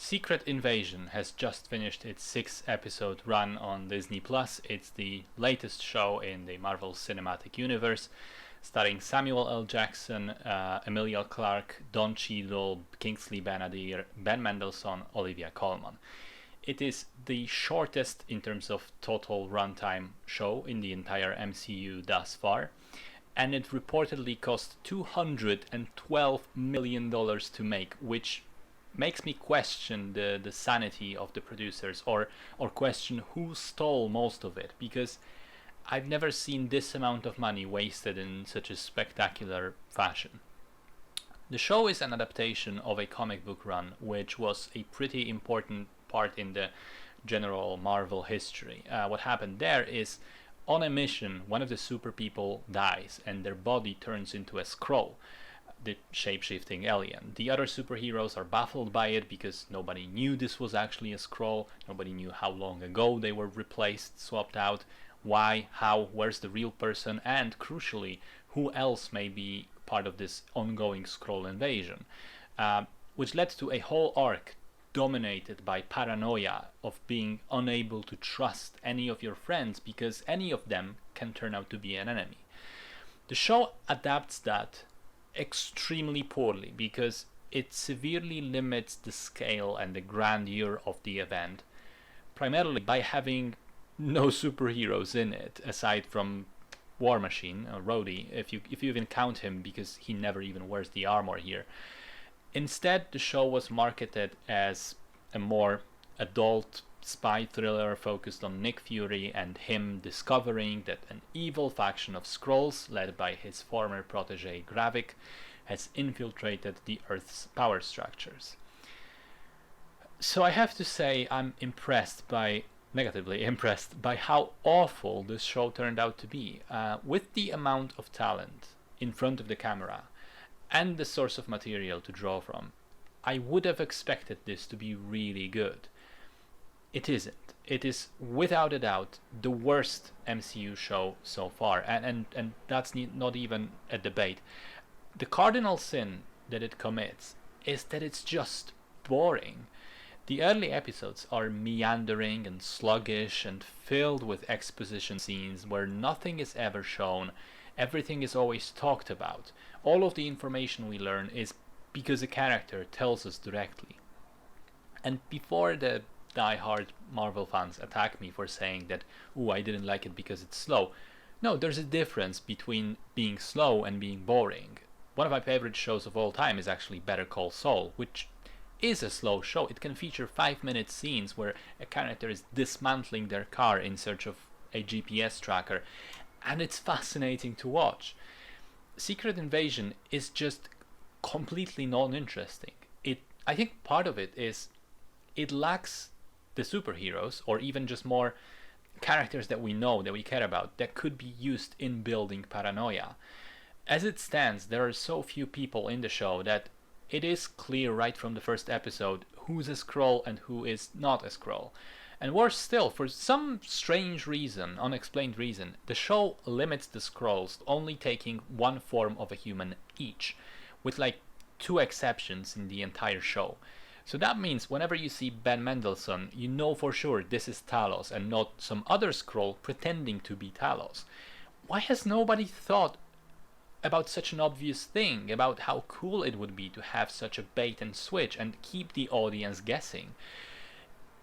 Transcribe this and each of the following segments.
Secret Invasion has just finished its 6 episode run on Disney Plus. It's the latest show in the Marvel Cinematic Universe, starring Samuel L. Jackson, Emilia Clarke, Don Cheadle, Kingsley Ben-Adir, Ben Mendelsohn, Olivia Colman. It is the shortest in terms of total runtime show in the entire MCU thus far, and it reportedly cost $212 million to make, which makes me question the sanity of the producers, or question who stole most of it, because I've never seen this amount of money wasted in such a spectacular fashion. The show is an adaptation of a comic book run, which was a pretty important part in the general Marvel history. What happened there is, on a mission, one of the super people dies and their body turns into a Skrull, the shape-shifting alien. The other superheroes are baffled by it because nobody knew this was actually a Skrull, nobody knew how long ago they were replaced, swapped out, why, how, where's the real person, and crucially, who else may be part of this ongoing Skrull invasion, which led to a whole arc dominated by paranoia of being unable to trust any of your friends because any of them can turn out to be an enemy. The show adapts that extremely poorly because it severely limits the scale and the grandeur of the event, primarily by having no superheroes in it aside from War Machine, or Rhodey, if you even count him, because he never even wears the armor here. Instead, the show was marketed as a more adult spy thriller focused on Nick Fury and him discovering that an evil faction of Skrulls, led by his former protege Gravik, has infiltrated the Earth's power structures. So I have to say I'm negatively impressed by how awful this show turned out to be. With the amount of talent in front of the camera and the source of material to draw from, I would have expected this to be really good. It isn't. It is without a doubt the worst MCU show so far, and that's not even a debate. The cardinal sin that it commits is that it's just boring. The early episodes are meandering and sluggish and filled with exposition scenes where nothing is ever shown, everything is always talked about. All of the information we learn is because a character tells us directly. And before the die-hard Marvel fans attack me for saying that, I didn't like it because it's slow. No, there's a difference between being slow and being boring. One of my favorite shows of all time is actually Better Call Saul, which is a slow show. It can feature 5-minute scenes where a character is dismantling their car in search of a GPS tracker, and it's fascinating to watch. Secret Invasion is just completely non-interesting. I think part of it is it lacks the superheroes, or even just more characters that we know, that we care about, that could be used in building paranoia. As it stands, there are so few people in the show that it is clear right from the first episode who's a Skrull and who is not a Skrull. And worse still, for some strange reason, unexplained reason, the show limits the Skrulls only taking one form of a human each, with like 2 exceptions in the entire show. So that means whenever you see Ben Mendelsohn, you know for sure this is Talos and not some other Skrull pretending to be Talos. Why has nobody thought about such an obvious thing, about how cool it would be to have such a bait and switch and keep the audience guessing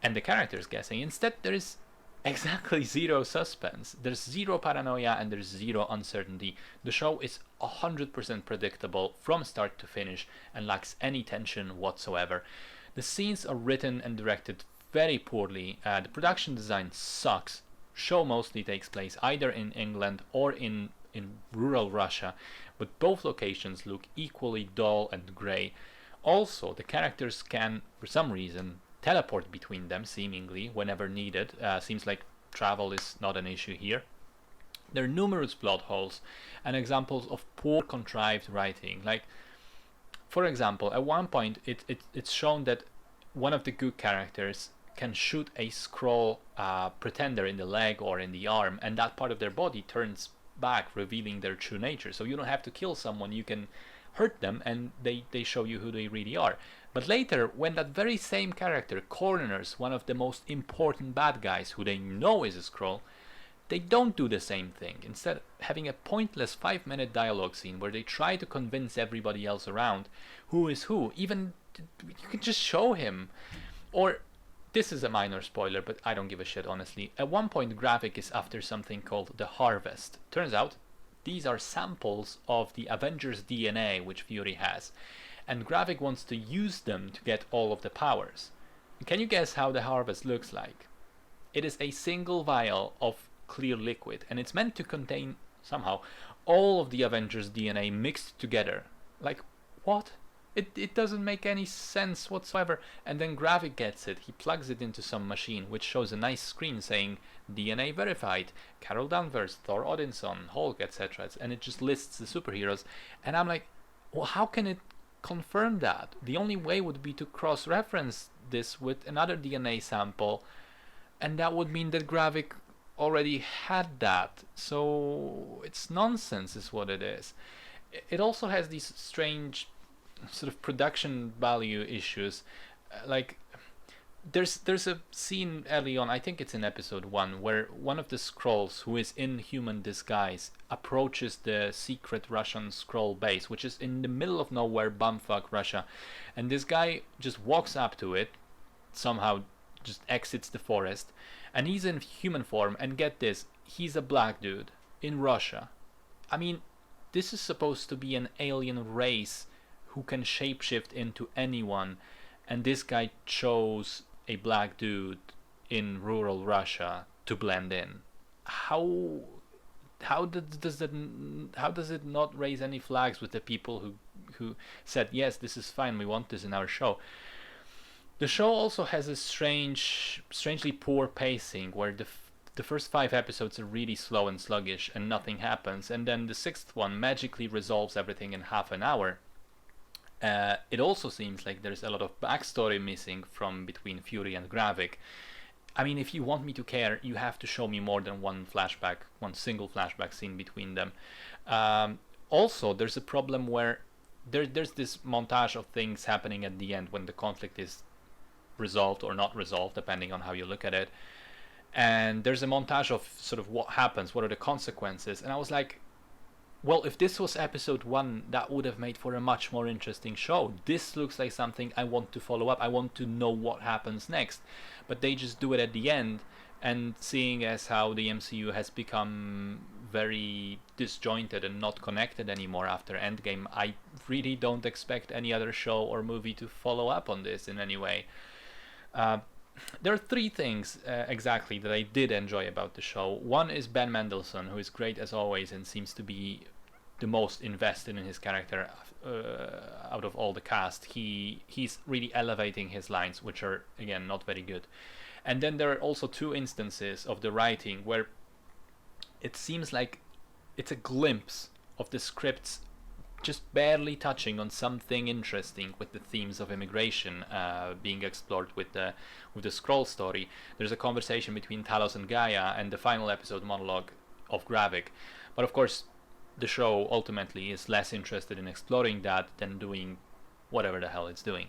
and the characters guessing? Instead, there is exactly zero suspense, there's zero paranoia, and there's zero uncertainty. The show is 100% predictable from start to finish and lacks any tension whatsoever. The scenes are written and directed very poorly. The production design sucks. Show mostly takes place either in England or in rural Russia, but both locations look equally dull and grey. Also, the characters can, for some reason, teleport between them seemingly whenever needed. Seems like travel is not an issue here. There are numerous plot holes and examples of poor contrived writing. Like, for example, at one point it's shown that one of the good characters can shoot a Skrull pretender in the leg or in the arm, and that part of their body turns back, revealing their true nature. So you don't have to kill someone, you can hurt them and they show you who they really are. But later, when that very same character corners one of the most important bad guys who they know is a Skrull, they don't do the same thing. Instead, having a pointless 5-minute dialogue scene where they try to convince everybody else around who is who. Even you can just show him. Or, this is a minor spoiler, but I don't give a shit, honestly. At one point, Gravik is after something called the Harvest. Turns out, these are samples of the Avengers' DNA, which Fury has. And Gravik wants to use them to get all of the powers. Can you guess how the Harvest looks like? It is a single vial of clear liquid, and it's meant to contain, somehow, all of the Avengers' DNA mixed together. Like, what? It doesn't make any sense whatsoever. And then Gravik gets it, he plugs it into some machine, which shows a nice screen saying DNA verified, Carol Danvers, Thor Odinson, Hulk, etc. And it just lists the superheroes. And I'm like, well, how can it confirm that? The only way would be to cross-reference this with another DNA sample, and that would mean that Gravik already had that. So it's nonsense is what it is. It also has these strange sort of production value issues. Like there's a scene early on, I think it's in episode 1, where one of the Skrulls, who is in human disguise, approaches the secret Russian Skrull base, which is in the middle of nowhere, bumfuck Russia, and this guy just walks up to it, somehow just exits the forest, and he's in human form, and get this, he's a black dude in Russia. I mean, this is supposed to be an alien race who can shapeshift into anyone, and this guy chose a black dude in rural Russia to blend in. How does it not raise any flags with the people who said, yes, this is fine, we want this in our show? The show also has a strangely poor pacing, where the first 5 episodes are really slow and sluggish and nothing happens, and then the 6th one magically resolves everything in half an hour. It also seems like there's a lot of backstory missing from between Fury and Gravik. I mean, if you want me to care, you have to show me more than one single flashback scene between them. Also, there's a problem where there's this montage of things happening at the end when the conflict is resolved or not resolved, depending on how you look at it. And there's a montage of sort of what happens, what are the consequences. And I was like, well, if this was episode 1, that would have made for a much more interesting show. This looks like something I want to follow up. I want to know what happens next. But they just do it at the end, and seeing as how the MCU has become very disjointed and not connected anymore after Endgame, I really don't expect any other show or movie to follow up on this in any way. There are 3 things exactly that I did enjoy about the show. One is Ben Mendelsohn, who is great as always and seems to be the most invested in his character out of all the cast. He's really elevating his lines, which are, again, not very good. And then there are also 2 instances of the writing where it seems like it's a glimpse of the scripts just barely touching on something interesting with the themes of immigration being explored with the Skrull story. There's a conversation between Talos and Gaia, and the final episode monologue of Gravik. But of course, the show ultimately is less interested in exploring that than doing whatever the hell it's doing.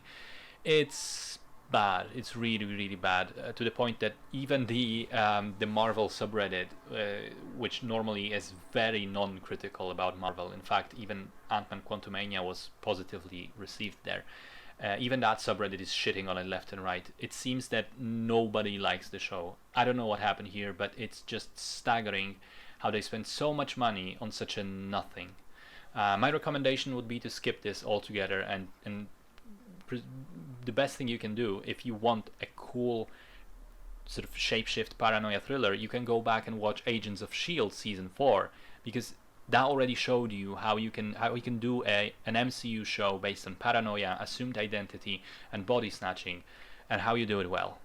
It's bad. It's really, really bad, to the point that even the Marvel subreddit, which normally is very non-critical about Marvel, in fact, even Ant-Man Quantumania was positively received there. Even that subreddit is shitting on it left and right. It seems that nobody likes the show. I don't know what happened here, but it's just staggering how they spend so much money on such a nothing. My recommendation would be to skip this altogether, and the best thing you can do if you want a cool sort of shapeshift paranoia thriller, you can go back and watch Agents of S.H.I.E.L.D. season 4, because that already showed you how you can do an MCU show based on paranoia, assumed identity, and body snatching, and how you do it well.